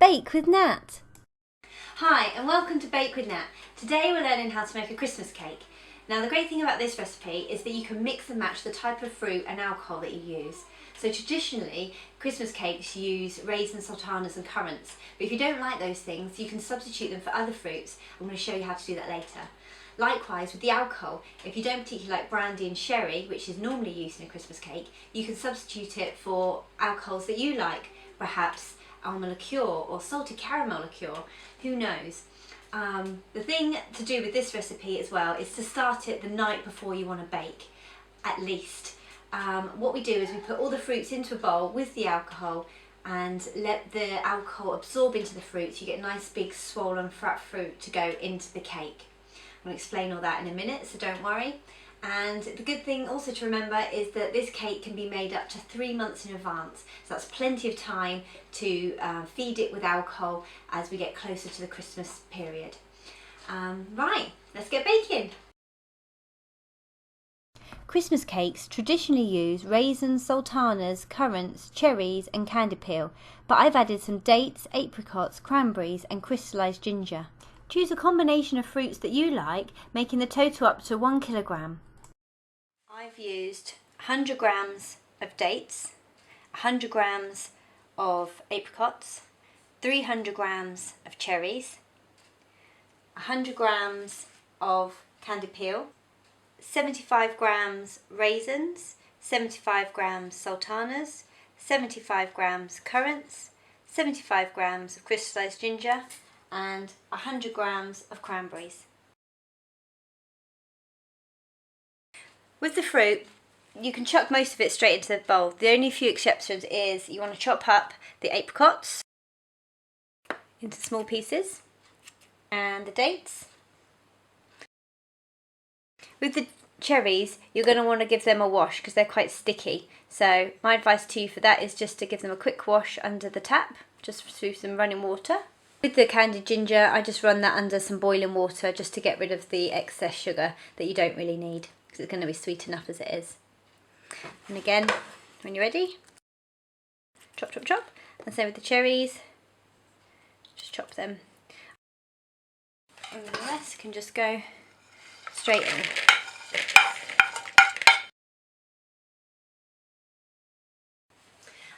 Bake with Nat. Hi and welcome to Bake with Nat. Today we're learning how to make a Christmas cake. Now the great thing about this recipe is that you can mix and match the type of fruit and alcohol that you use. So traditionally Christmas cakes use raisins, sultanas and currants, but if you don't like those things you can substitute them for other fruits. I'm going to show you how to do that later. Likewise with the alcohol, if you don't particularly like brandy and sherry, which is normally used in a Christmas cake, you can substitute it for alcohols that you like, perhaps almond liqueur or salted caramel liqueur, who knows. The thing to do with this recipe as well is to start it the night before you want to bake, at least. What we do is we put all the fruits into a bowl with the alcohol and let the alcohol absorb into the fruit so you get a nice big swollen fat fruit to go into the cake. I'm going to explain all that in a minute, so don't worry. And the good thing also to remember is that this cake can be made up to 3 months in advance, so that's plenty of time to feed it with alcohol as we get closer to the Christmas period. Right, let's get baking. Christmas cakes traditionally use raisins, sultanas, currants, cherries and candy peel, but I've added some dates, apricots, cranberries and crystallised ginger. Choose a combination of fruits that you like, making the total up to 1 kilogram. I've used 100 grams of dates, 100 grams of apricots, 300 grams of cherries, 100 grams of candy peel, 75 grams raisins, 75 grams sultanas, 75 grams currants, 75 grams of crystallised ginger and 100 grams of cranberries. With the fruit, you can chuck most of it straight into the bowl. The only few exceptions is you want to chop up the apricots into small pieces and the dates. With the cherries, you're going to want to give them a wash because they're quite sticky. So my advice to you for that is just to give them a quick wash under the tap, just through some running water. With the candied ginger, I just run that under some boiling water just to get rid of the excess sugar that you don't really need, because it's going to be sweet enough as it is. And again, when you're ready, chop, chop, chop. And same with the cherries, just chop them. And the rest can just go straight in.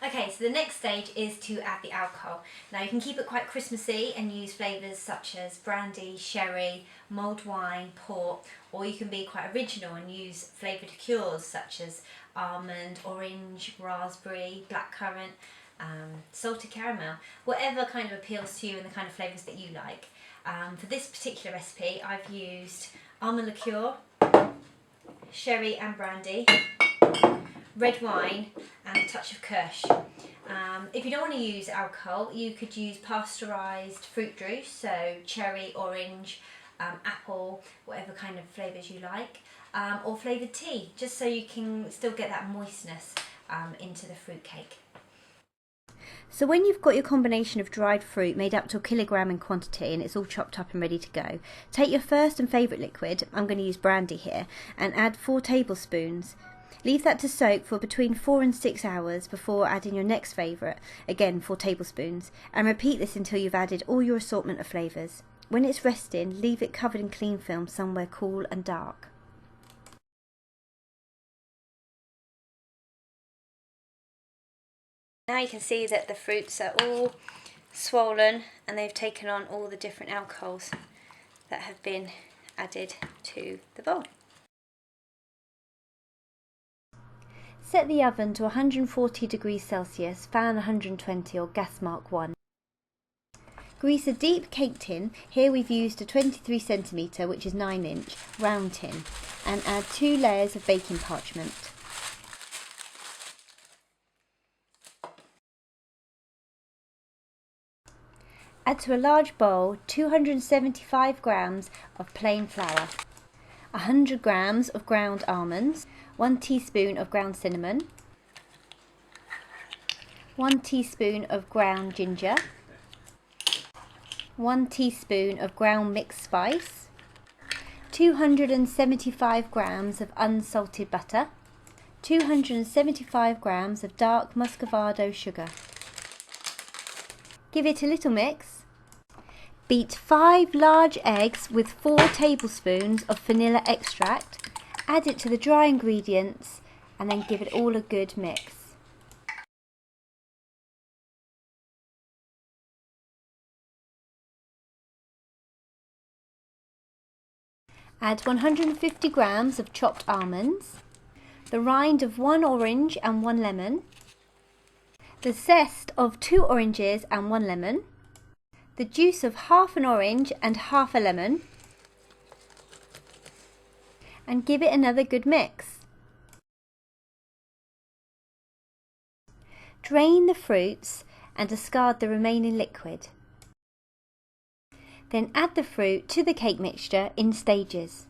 Okay, so the next stage is to add the alcohol. Now you can keep it quite Christmassy and use flavours such as brandy, sherry, mulled wine, port, or you can be quite original and use flavoured liqueurs such as almond, orange, raspberry, blackcurrant, salted caramel, whatever kind of appeals to you and the kind of flavours that you like. For this particular recipe I've used almond liqueur, sherry and brandy, red wine and a touch of kirsch. If you don't want to use alcohol, you could use pasteurised fruit juice, so cherry, orange, apple, whatever kind of flavours you like, or flavoured tea, just so you can still get that moistness into the fruit cake. So when you've got your combination of dried fruit made up to 1 kilogram in quantity and it's all chopped up and ready to go, take your first and favourite liquid, I'm going to use brandy here, and add 4 tablespoons. Leave that to soak for between 4 and 6 hours before adding your next favourite, again 4 tablespoons, and repeat this until you've added all your assortment of flavours. When it's resting, leave it covered in cling film somewhere cool and dark. Now you can see that the fruits are all swollen and they've taken on all the different alcohols that have been added to the bowl. Set the oven to 140 degrees Celsius, fan 120 or gas mark 1. Grease a deep cake tin, here we've used a 23 cm, which is 9 inch, round tin, and add 2 layers of baking parchment. Add to a large bowl 275 grams of plain flour, 100 grams of ground almonds, 1 teaspoon of ground cinnamon, 1 teaspoon of ground ginger, 1 teaspoon of ground mixed spice, 275 grams of unsalted butter, 275 grams of dark muscovado sugar. Give it a little mix. Beat 5 large eggs with 4 tablespoons of vanilla extract. Add it to the dry ingredients and then give it all a good mix. Add 150 grams of chopped almonds, the rind of 1 orange and 1 lemon, the zest of 2 oranges and 1 lemon, the juice of half an orange and half a lemon, and give it another good mix. Drain the fruits and discard the remaining liquid. Then add the fruit to the cake mixture in stages.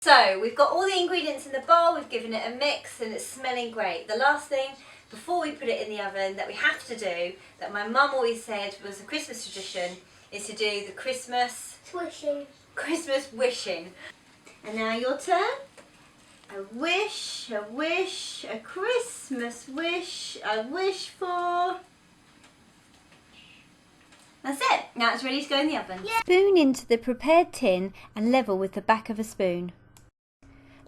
So we've got all the ingredients in the bowl, we've given it a mix and it's smelling great. The last thing before we put it in the oven that we have to do, that my mum always said was a Christmas tradition, is to do the Christmas wishing. And now your turn. A wish, a wish, a Christmas wish, I wish for... That's it. Now it's ready to go in the oven. Yeah. Spoon into the prepared tin and level with the back of a spoon.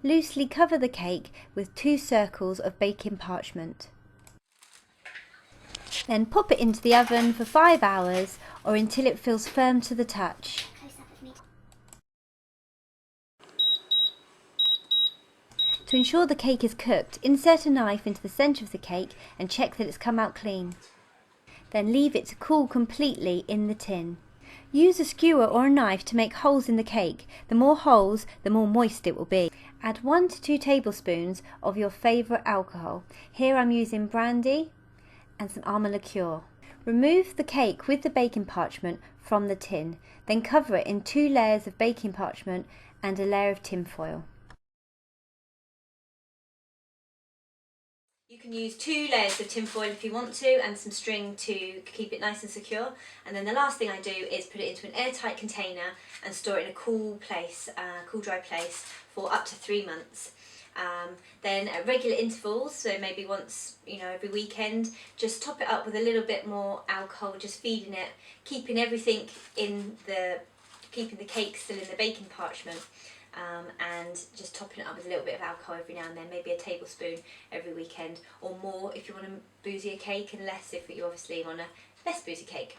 Loosely cover the cake with 2 circles of baking parchment. Then pop it into the oven for 5 hours or until it feels firm to the touch. To ensure the cake is cooked, insert a knife into the centre of the cake and check that it's come out clean. Then leave it to cool completely in the tin. Use a skewer or a knife to make holes in the cake. The more holes, the more moist it will be. Add 1 to 2 tablespoons of your favourite alcohol. Here I'm using brandy and some almond liqueur. Remove the cake with the baking parchment from the tin. Then cover it in 2 layers of baking parchment and a layer of tin foil. You can use 2 layers of tin foil if you want to, and some string to keep it nice and secure. And then the last thing I do is put it into an airtight container and store it in a cool place, cool dry place, for up to 3 months. Then at regular intervals, so maybe once, every weekend, just top it up with a little bit more alcohol, just feeding it, keeping everything keeping the cake still in the baking parchment. And just topping it up with a little bit of alcohol every now and then, maybe a tablespoon every weekend, or more if you want a boozier cake, and less if you obviously want a less boozy cake.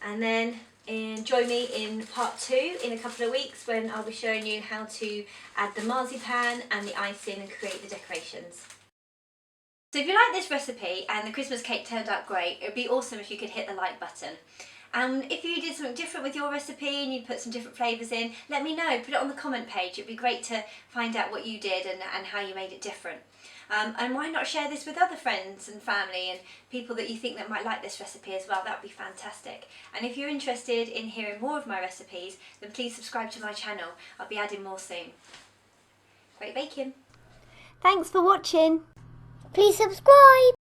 And then join me in part 2 in a couple of weeks, when I'll be showing you how to add the marzipan and the icing and create the decorations. So if you like this recipe and the Christmas cake turned out great, it would be awesome if you could hit the like button. And if you did something different with your recipe and you put some different flavours in, let me know. Put it on the comment page. It'd be great to find out what you did and how you made it different. And why not share this with other friends and family and people that you think that might like this recipe as well? That would be fantastic. And if you're interested in hearing more of my recipes, then please subscribe to my channel. I'll be adding more soon. Great baking! Thanks for watching. Please subscribe.